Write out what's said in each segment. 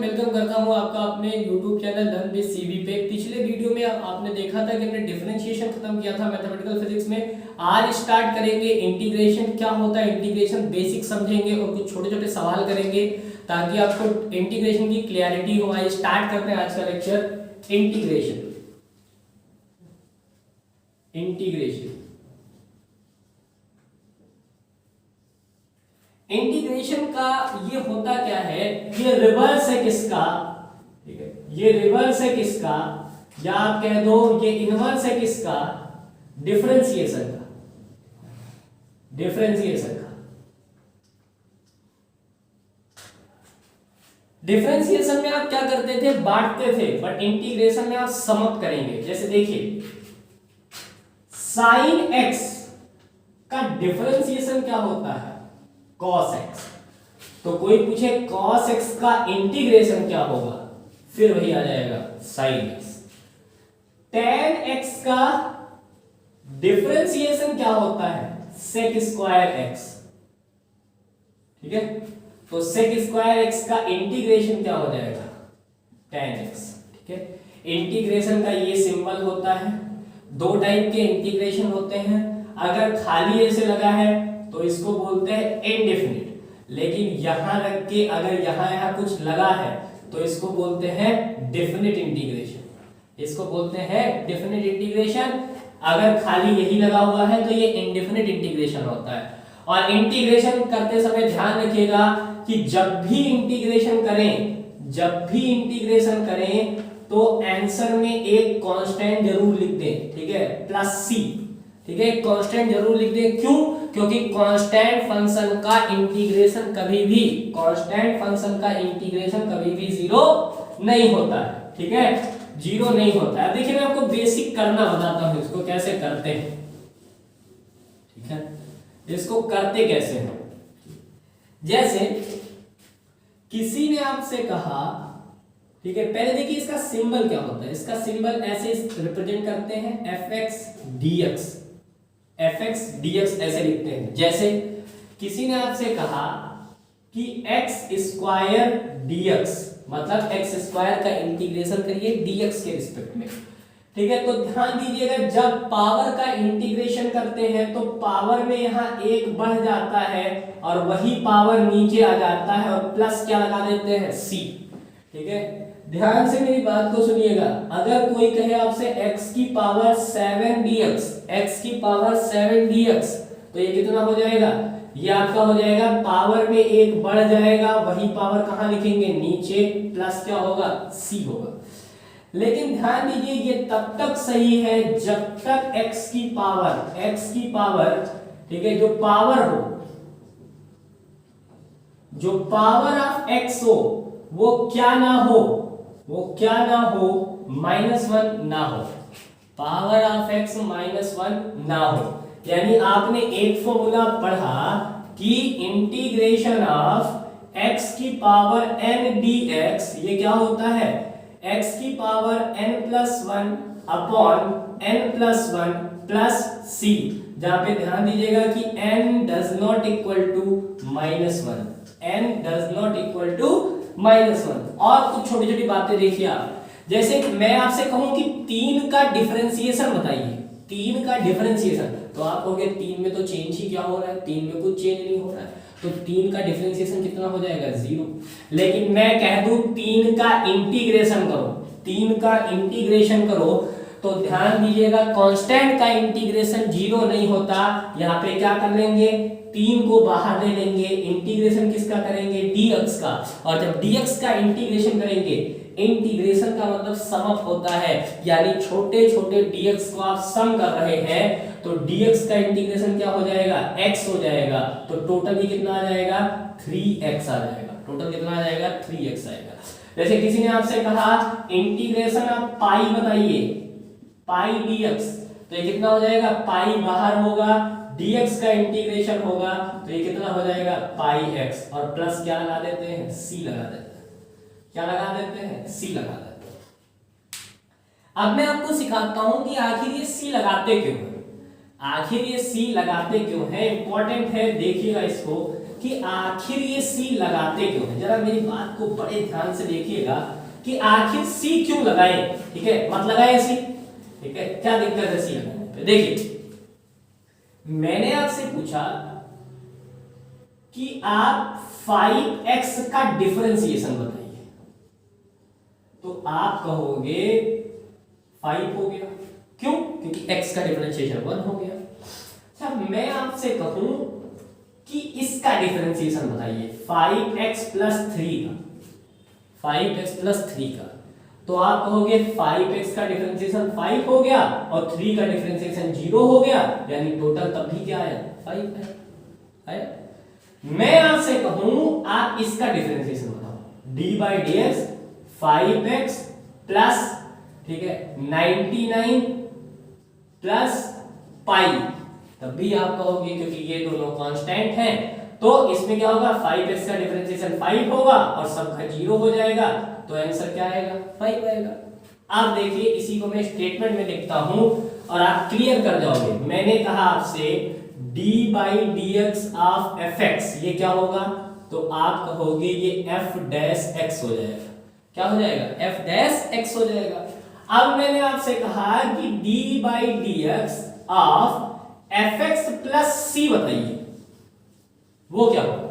Welcome करता हूं आपका अपने YouTube channel learn with CV पे। पिछले वीडियो में आपने देखा था कि हमने डिफरेंशिएशन खत्म किया था मैथमेटिकल फिजिक्स में। आज स्टार्ट करेंगे इंटीग्रेशन। क्या होता है इंटीग्रेशन, बेसिक समझेंगे और कुछ छोटे छोटे सवाल करेंगे ताकि आपको इंटीग्रेशन की क्लियरिटी हो। आज स्टार्ट करते हैं आज का लेक्चर इंटीग्रेशन। इंटीग्रेशन का ये होता क्या है, ये रिवर्स है किसका, ठीक है, ये रिवर्स है किसका, या आप कह दो ये इनवर्स है किसका, डिफरेंशिएशन का। डिफरेंशिएशन में आप क्या करते थे, बांटते थे, बट इंटीग्रेशन में आप समअप करेंगे। जैसे देखिए साइन एक्स का डिफरेंशिएशन क्या होता है, cos x। तो कोई पूछे cos x का इंटीग्रेशन क्या होगा, फिर वही आ जाएगा sin x। tan x का डिफरेंशिएशन क्या होता है, sec स्क्वायर x। ठीक है, तो sec स्क्वायर x का इंटीग्रेशन क्या हो जाएगा, tan x। ठीक है, इंटीग्रेशन का ये सिंबल होता है। दो टाइप के इंटीग्रेशन होते हैं। अगर खाली ऐसे लगा है तो इसको बोलते हैं इनडेफिनिट, लेकिन यहां रख के अगर यहां कुछ लगा है तो इसको बोलते हैं डेफिनिट इंटीग्रेशन। इसको बोलते हैं डेफिनिट इंटीग्रेशन। अगर खाली यही लगा हुआ है तो ये इनडेफिनिट इंटीग्रेशन होता है। और इंटीग्रेशन करते समय ध्यान रखिएगा कि जब भी इंटीग्रेशन करें तो आंसर में एक कांस्टेंट जरूर लिख दें, ठीक है, प्लस सी। ठीक है, कांस्टेंट जरूर लिख दें। क्यों? क्योंकि कांस्टेंट फंक्शन का इंटीग्रेशन कभी भी जीरो नहीं होता है। ठीक है, जीरो नहीं होता है। देखिए मैं आपको बेसिक करना बताता हूं, इसको कैसे करते हैं। ठीक है, इसको करते कैसे हैं। जैसे किसी ने आपसे कहा, ठीक है, पहले देखिए इसका सिंबल क्या होता है। इसका सिंबल ऐसे रिप्रेजेंट करते हैं, fx dx ऐसे लिखते हैं। जैसे किसी ने आपसे कहा कि x स्क्वायर dx, मतलब x स्क्वायर का इंटीग्रेशन करिए dx के रिस्पेक्ट में। ठीक है, तो ध्यान दीजिएगा जब पावर का इंटीग्रेशन करते हैं तो पावर में यहाँ एक बढ़ जाता है और वही पावर नीचे आ जाता है और प्लस क्या लगा देते हैं, c। ठीक है, ध्यान से मेरी बात को सुनिएगा। अगर कोई कहे आपसे x की पावर 7 dx, तो ये कितना हो जाएगा, ये आपका हो जाएगा पावर में एक बढ़ जाएगा, वही पावर कहां लिखेंगे, नीचे, प्लस क्या होगा, c होगा। लेकिन ध्यान दीजिए ये तब तक सही है जब तक x की पावर, ठीक है, जो पावर ऑफ x हो वो क्या ना हो, -1 ना हो। पावर ऑफ x -1 ना हो। यानी आपने एक फॉर्मूला पढ़ा कि इंटीग्रेशन ऑफ x की पावर n dx, ये क्या होता है, x की power n+1 upon n+1 plus c, जहां पे ध्यान दीजिएगा कि n does not equal to -1। और कुछ छोटी छोटी बातें देखिए आप। जैसे मैं आपसे कहूं कि 3 का डिफरेंशिएशन बताइए, 3 का डिफरेंशिएशन, तो आप कहोगे 3 में तो चेंज ही क्या हो रहा है, 3 में कुछ चेंज नहीं हो रहा है, तो 3 का डिफरेंशिएशन कितना हो जाएगा, 0। लेकिन मैं कह दूं 3 का इंटीग्रेशन करो, तो ध्यान दीजिएगा कांस्टेंट का इंटीग्रेशन 0 नहीं होता। यहाँ पे क्या कर लेंगे, 3 को बाहर ले लेंगे, इंटीग्रेशन किसका करेंगे, dx का। और जब dx का इंटीग्रेशन करेंगे, इंटीग्रेशन का मतलब समअप होता है, यानी छोटे छोटे dx को आप सम कर रहे हैं, तो dx का इंटीग्रेशन क्या हो जाएगा, x हो जाएगा। तो टोटल ही कितना आ जाएगा, 3x आ जाएगा। टोटल कितना आ जाएगा, 3x आएगा। जैसे किसी ने आपसे कहा इंटीग्रेशन आप पाई बताइए, पाई dx, तो ये कितना हो जाएगा, पाई बाहर होगा, dx का इंटीग्रेशन होगा, तो ये कितना हो जाएगा, पाई x, और प्लस क्या लगा देते हैं, c लगा देते हैं। क्या लगा देते हैं, c लगा देते हैं। अब मैं आपको सिखाता हूं कि आखिर ये c लगाते क्यों है, इंपॉर्टेंट है, देखिएगा इसको। कि आखिर ये सी लगाते क्यों हैं। जरा मेरी बात को बड़े ध्यान से देखिएगा कि आखिर सी क्यों लगाए, ठीक है, मत लगाए सी, ठीक है, क्या दिक्कत है सी लगाने पे। देखिए मैंने आपसे पूछा कि आप 5x का डिफरेंशिएशन बताइए, तो आप कहोगे 5 हो गया, क्यों, क्योंकि x का डिफरेंशिएशन 1 हो गया। अच्छा मैं आपसे कहूं कि इसका डिफरेंशिएशन बताइए 5x प्लस 3 का, 5x प्लस 3 का, तो आप कहोगे 5x का डिफरेंशिएशन 5 हो गया और 3 का डिफरेंशिएशन 0 हो गया, यानी टोटल तब भी क्या आया 5 है। मैं आपसे कहूं आप इसका डिफरेंशिएशन बताओ, d by D x 5x plus, ठीक है, 99 प्लस पाई, तब भी आप कहोगे क्योंकि ये दोनों कांस्टेंट हैं तो इसमें क्या होगा 5x का डिफरेंशिएशन 5 होगा और सबका 0 हो जाएगा, तो आंसर क्या आएगा 5 आएगा। अब देखिए इसी को मैं स्टेटमेंट में लिखता हूं और आप क्लियर कर जाओगे। मैंने कहा आपसे d by D x of fx ये क्या होगा, तो आप कहोगे ये f डैश x हो जाएगा, क्या हो जाएगा f डैश x हो जाएगा। अब मैंने आपसे कहा कि d by D x of fx plus c बताइए, वो क्या होगा।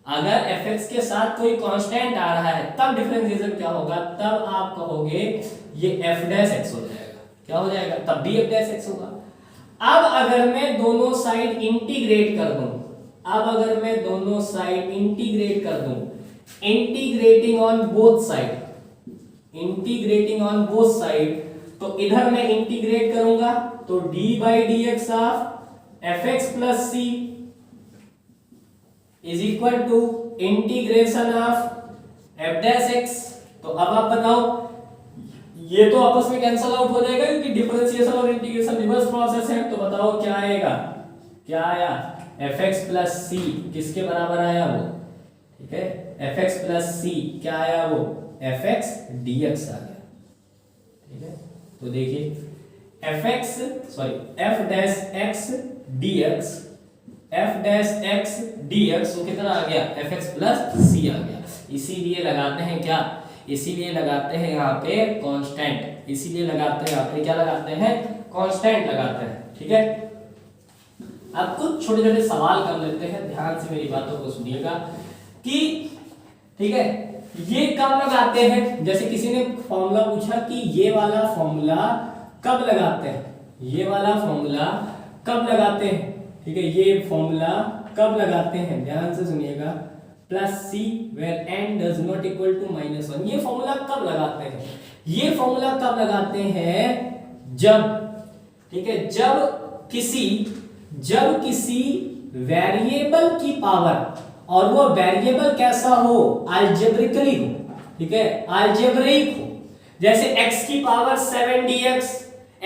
अगर fx के साथ कोई कांस्टेंट आ रहा है तब डिफरेंशिएशन क्या होगा, तब आप कहोगे ये f डैश x हो जाएगा, क्या हो जाएगा, तब भी f डैश x होगा। अब अगर मैं दोनों साइड इंटीग्रेट कर दूं, अब अगर मैं दोनों साइड इंटीग्रेट कर दूं, integrating on both side, integrating on both side, तो इधर मैं इंटीग्रेट करूंगा तो d by D x of fx plus c is equal to integration of f dash x। तो अब आप बताओ ये तो आपस में कैंसल आउट हो जाएगा क्योंकि डिफरेंशिएशन और इंटीग्रेशन रिवर्स प्रोसेस है। तो बताओ क्या आएगा, क्या आया fx प्लस c किसके बराबर आया वो, ठीक है, fx प्लस c क्या आया वो fx dx आ गया, ठीक है। तो देखिए fx sorry f dash x dx, f dash x dx वो कितना आ गया fx प्लस c आ गया। इसीलिए लगाते हैं क्या, इसीलिए लगाते हैं यहाँ पे कांस्टेंट, इसीलिए लगाते हैं यहाँ पे क्या लगाते हैं कांस्टेंट लगाते हैं, ठीक है। अब कुछ छोटे छोटे सवाल कर लेते हैं, ध्यान से मेरी बातों को सुनिएगा कि ठीक है ये कब लगाते हैं। जैसे किसी ने फॉर्मूला पूछा कि ये वाला फॉर्मूला कब लगाते हैं, ये वाला फॉर्मूला कब लगाते हैं, ठीक है, ये फॉर्मूला कब लगाते हैं, ध्यान से सुनिएगा, plus C where n does not equal to -1, ये फॉर्मूला कब लगाते हैं, ये फॉर्मूला कब लगाते हैं जब, ठीक है, जब किसी वेरिएबल की पावर और वो वेरिएबल कैसा हो अलजेब्रिकली हो, ठीक है, अलजेब्रिक हो। जैसे x की पावर 7dx,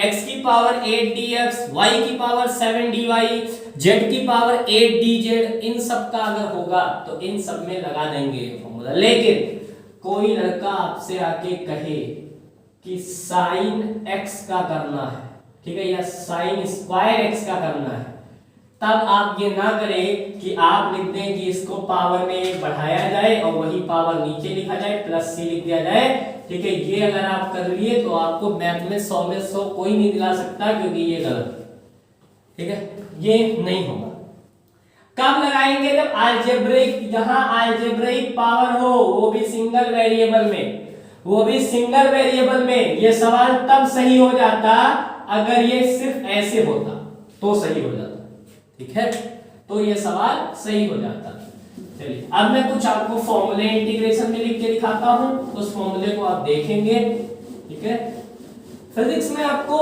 x की पावर 8dx, y की पावर 7dy, z की पावर 8dz, इन सब का अगर होगा तो इन सब में लगा देंगे ये फॉर्मूला। लेकिन कोई लड़का आपसे आके कहे कि sin x का करना है, ठीक है, या sin स्क्वायर x का करना है, तब आप ये ना करें कि आप लिख दें कि इसको पावर में बढ़ाया जाए और वही पावर नीचे लिखा जाए प्लस सी लिख दिया जाए, ठीक है। ये अगर आप कर लिए तो आपको मैथ में 100 में 100 कोई नहीं दिला सकता क्योंकि ये गलत, ठीक है, ये नहीं होगा। कब लगाएंगे जब अलजेब्रिक, यहां अलजेब्रिक पावर हो, वो भी सिंगल वेरिएबल में, वो भी सिंगल वेरिएबल में। ये सवाल तब सही हो जाता अगर ये सिर्फ ऐसे होता तो सही हो जाता, ठीक है, तो ये सवाल सही हो जाता। चलिए अब मैं कुछ आपको फॉर्मूले इंटीग्रेशन में लिख के दिखाता हूं, उस फॉर्मूले को आप देखेंगे, ठीक है। फिजिक्स में आपको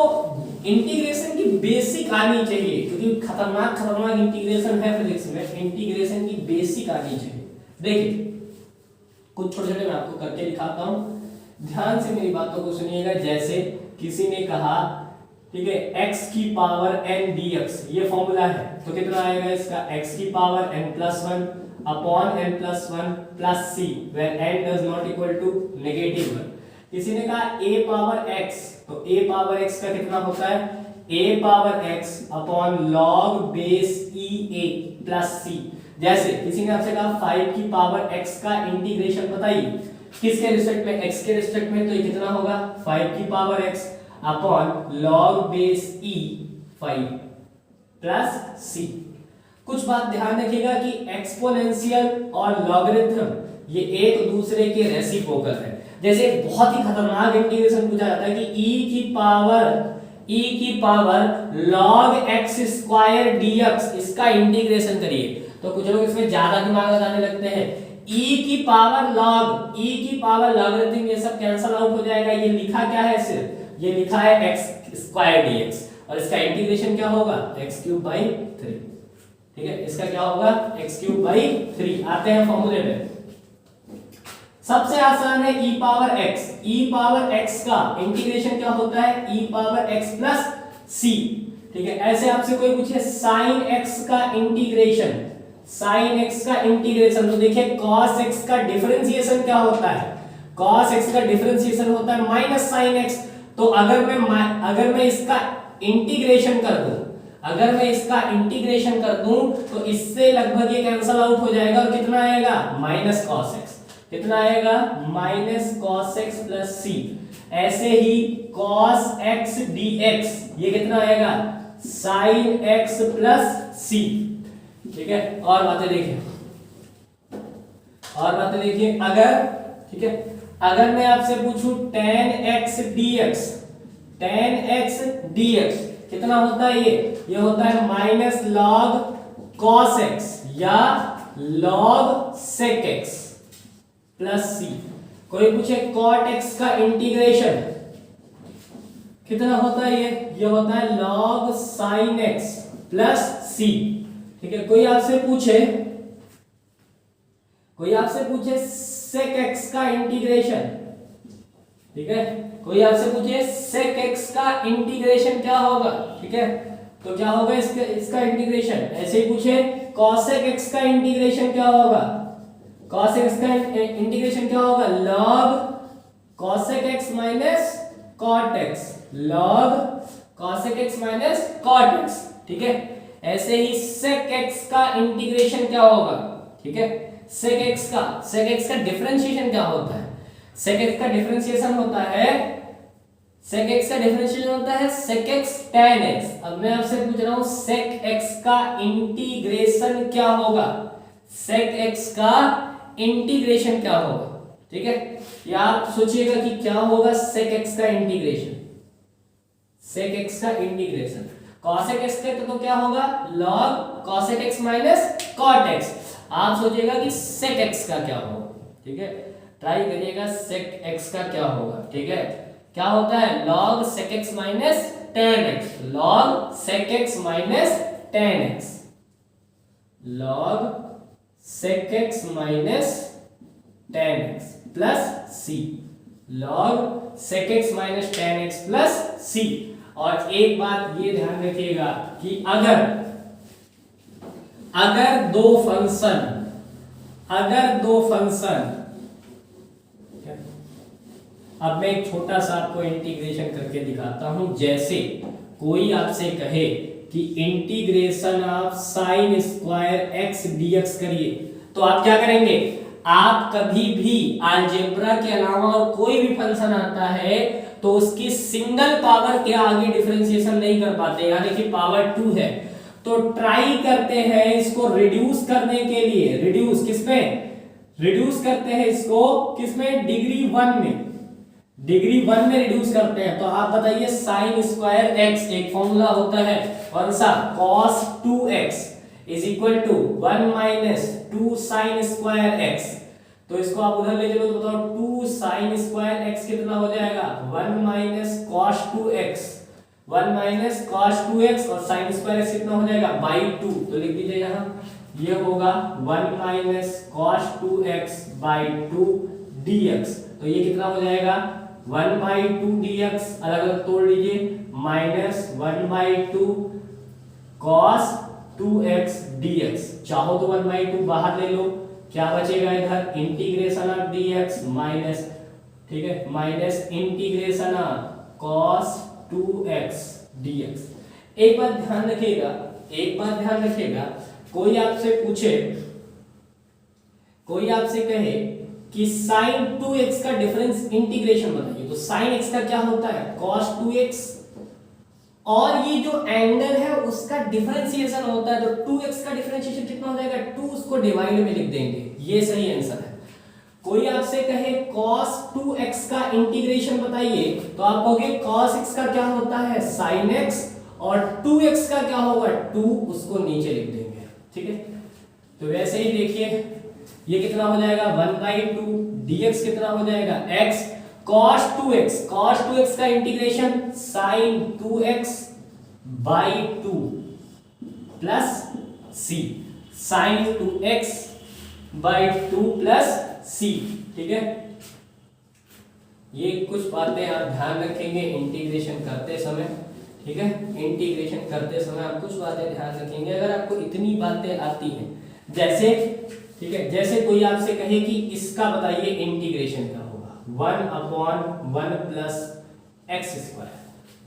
इंटीग्रेशन की बेसिक आनी चाहिए क्योंकि खतरनाक इंटीग्रेशन है फिजिक्स में, इंटीग्रेशन की बेसिक आनी चाहिए। देखिए कुछ छोटे छोटे मैं आपको करके दिखाता हूं, ध्यान से मेरी बातों को सुनिएगा। जैसे किसी ने कहा, ठीक है, x की पावर n dx, ये फॉर्मूला है, तो कितना आएगा इसका x की power n plus 1 upon n plus 1 plus c where n does not equal to -1। किसी ने कहा a पावर x, तो a पावर x का कितना होता है a power x upon log base e a plus c, जैसे किसी ने आपसे कहा 5 की पावर x का इंटीग्रेशन बताइए, किसके रिस्पेक्ट में, x के रिस्पेक्ट में, तो ये कितना होगा 5 की power x upon log base e 5 plus c। कुछ बात ध्यान रखिएगा कि एक्सपोनेंशियल और लॉगरिथम ये एक दूसरे के रेसिप्रोकल है। जैसे बहुत ही खतरनाक इंटीग्रेशन पूछा जाता है कि e की power log x square dx, इसका इंटीग्रेशन करिए। तो कुछ लोग इसमें ज्यादा दिमाग लगाने लगते हैं, e की पावर लॉगरिथम, ये सब कैंसिल आउट हो जाएगा। ये लिखा क्या है, सिर्फ ये लिखा है x स्क्वायर dx, और इसका इंटीग्रेशन क्या होगा x³ 3। ठीक है, इसका क्या होगा x³ 3। आते हैं फॉर्मूले में। सबसे आसान है e पावर x का इंटीग्रेशन क्या होता है e power x plus c। ठीक है, ऐसे आपसे कोई पूछे sin x का इंटीग्रेशन, तो देखिए cos x का डिफरेंशिएशन क्या होता है, cos x का डिफरेंशिएशन होता है माइनस sin x। तो अगर मैं इसका इंटीग्रेशन कर दूं तो इससे लगभग ये कैंसिल आउट हो जाएगा, और कितना आएगा माइनस cos x, कितना आएगा minus cos x plus c। ऐसे ही cos x dx ये कितना आएगा sin x प्लस c। ठीक है, और बातें देखिए, अगर मैं आपसे पूछूं tan x dx कितना होता है, ये होता है माइनस log cos x या log sec x plus c। कोई पूछे cot x का इंटीग्रेशन कितना होता है, ये होता है log sin x plus c। ठीक है, कोई आपसे पूछे sec x का इंटीग्रेशन, ठीक है, कोई आपसे पूछे sec x का इंटीग्रेशन क्या होगा, ठीक है, तो क्या होगा इसका इंटीग्रेशन। ऐसे ही पूछे cosec x का इंटीग्रेशन क्या होगा, cosec x का इंटीग्रेशन क्या होगा log cosec x minus cot x, log cosec x minus cot x। ठीक है, ऐसे ही sec x का इंटीग्रेशन क्या होगा, ठीक है, sec x का डिफरेंशिएशन क्या होता है, sec x का डिफरेंशिएशन होता है sec x tan x। अब मैं आपसे पूछ रहा हूं sec x का इंटीग्रेशन क्या होगा, sec x का इंटीग्रेशन क्या होगा। ठीक है, या आप सोचिएगा कि क्या होगा sec x का इंटीग्रेशन, cosec x का तो क्या होगा log cosec x minus cot x। आप सोचिएगा कि sec x का क्या होगा। ठीक है, ट्राई करिएगा sec x का क्या होगा। ठीक है, क्या होता है log sec x minus tan x, log sec x minus tan x, log sec x minus tan x plus c, log sec x minus tan x plus c। और एक बात ये ध्यान रखिएगा कि अगर दो फंक्शन, अब मैं एक छोटा सा आपको इंटीग्रेशन करके दिखाता हूं। जैसे कोई आपसे कहे कि integration of sine square x dx करिए, तो आप क्या करेंगे, आप कभी भी अलजेब्रा के अलावा और कोई भी फंक्शन आता है तो उसकी सिंगल पावर के आगे डिफरेंशिएशन नहीं कर पाते, यानी कि पावर 2 है तो ट्राई करते हैं इसको रिड्यूस करने के लिए। रिड्यूस करते हैं इसको किसमें, डिग्री 1 में रिड्यूस करते हैं। तो आप बताइए साइन स्क्वायर x एक फॉर्मूला होता है कौन सा, cos 2x is equal to 1 minus 2 sine square x। तो इसको आप उधर ले चलो तो बताओ 2 साइन स्क्वायर x कितना हो जाएगा 1 माइनस cos 2x, और साइन स्क्वायर x कितना हो जाएगा बाई 2। तो लिख दीजिए यहाँ, ये होगा 1 minus cos 2x by 2 dx। तो ये कितना हो जाएगा 1 बाई 2 dx, अलग अलग तोड़ लीजिए, minus 1 by 2 cos 2x dx। चाहो तो 1 बाई 2 बाहर ले लो, क्या बचेगा इधर, इंटीग्रेशन ऑफ dx माइनस, ठीक है, minus integration of cos 2x dx। एक बात ध्यान रखिएगा, कोई आपसे पूछे कोई आपसे कहे कि sin 2x का डिफरेंस इंटीग्रेशन बताइए, तो sin x का क्या होता है cos 2x, और ये जो एंगल है उसका डिफरेंशिएशन होता है, तो 2x का डिफरेंशिएशन कितना हो जाएगा 2, उसको डिवाइड में लिख देंगे, ये सही आंसर है। कोई आपसे कहे cos 2x का इंटीग्रेशन बताइए, तो आप कहोगे cos x का क्या होता है sin x, और 2x का क्या होगा 2, उसको नीचे लिख देंगे, ठीक है। तो वैसे ही देखिए ये कितना हो जाएगा 1/2, dx कितना हो जाएगा x, cos 2x का integration sin 2x by 2 plus c, sin 2x by 2 plus c, ठीक है। ये कुछ बातें आप ध्यान रखेंगे इंटीग्रेशन करते समय, ठीक है। इंटीग्रेशन करते समय आप कुछ बातें ध्यान रखेंगे, अगर आपको इतनी बातें आती हैं, जैसे ठीक है, जैसे कोई आपसे कहे कि इसका बताइए इंटीग्रेशन क्या होगा 1/1 plus x square,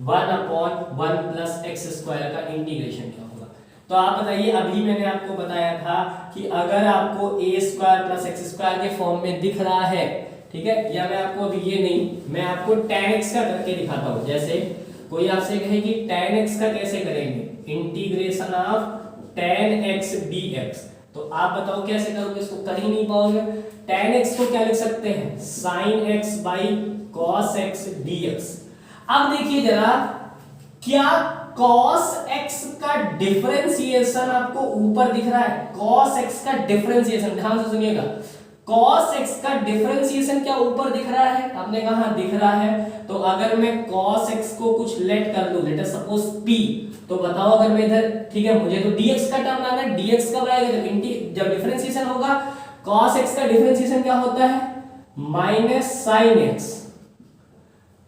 1/1 plus x square का इंटीग्रेशन क्या होगा, तो आप बताइए। अभी मैंने आपको बताया था कि अगर आपको a square plus x square के फॉर्म में दिख रहा है, ठीक है, या मैं आपको अभी ये नहीं, मैं आपको tan x का करके दिखाता हूं। जैसे कोई आपसे कहे कि tan x का कैसे करेंगे, integration of tan x dx, तो आप बताओ कैसे करोगे, इसको कर ही नहीं पाओगे। tan x को क्या लिख सकते हैं sin x by cos x dx। अब देखिए जरा, क्या cos x का डिफरेंशिएशन आपको ऊपर दिख रहा है, cos x का डिफरेंशिएशन, ध्यान से सुनिएगा, cos x का डिफरेंशिएशन क्या ऊपर दिख रहा है, आपने कहा हाँ दिख रहा है। तो अगर मैं cos x को कुछ लेट कर दूं, लेट सपोज p, तो बताओ अगर मैं इधर, ठीक है, मुझे तो dx का टर्म लाना है, dx कब आएगा जब डिफरेंशिएशन होगा, cos x का डिफरेंशिएशन क्या होता है माइनस sin x,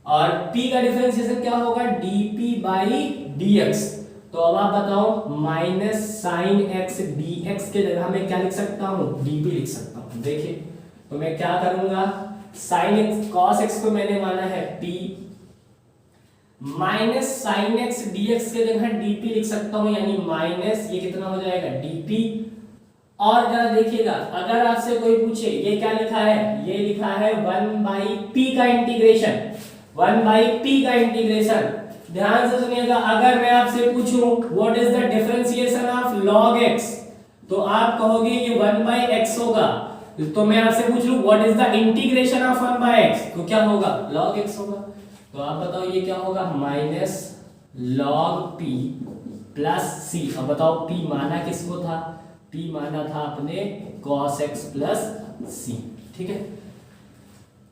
और p का डिफरेंशिएशन क्या होगा dp बाई dx। तो अब आप बताओ माइनस sin x dx के जगह मैं क्या लिख सकता हूं dp लिख सकता हूं। देखिए तो मैं क्या करूंगा, sin x cos x को मैंने माना है p, minus sin x dx के जगह dp लिख सकता हूं, यानी माइनस ये कितना हो जाएगा dp। और जरा देखिएगा, अगर आपसे कोई पूछे ये क्या लिखा है, ये लिखा है 1/p का इंटीग्रेशन, 1/p का इंटीग्रेशन। ध्यान से सुनिएगा, अगर मैं आपसे पूछूं what is the differentiation of log x, तो आप कहोगे ये 1/x होगा। तो मैं आपसे पूछ लूं what is the integration of 1/x, तो क्या होगा log x होगा। तो आप बताओ ये क्या होगा minus log p plus c। अब बताओ p माना किसको था, p माना था अपने cos x प्लस c, ठीक है।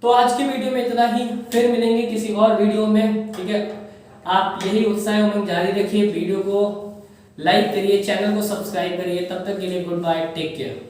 तो आज के वीडियो में इतना ही, फिर मिलेंगे किसी और वीडियो में, ठीक है। आप यही उत्साह उमंग जारी रखिए, वीडियो को लाइक करिए, चैनल को सब्सक्राइब करिए। तब तक के लिए गुड बाय, टेक केयर।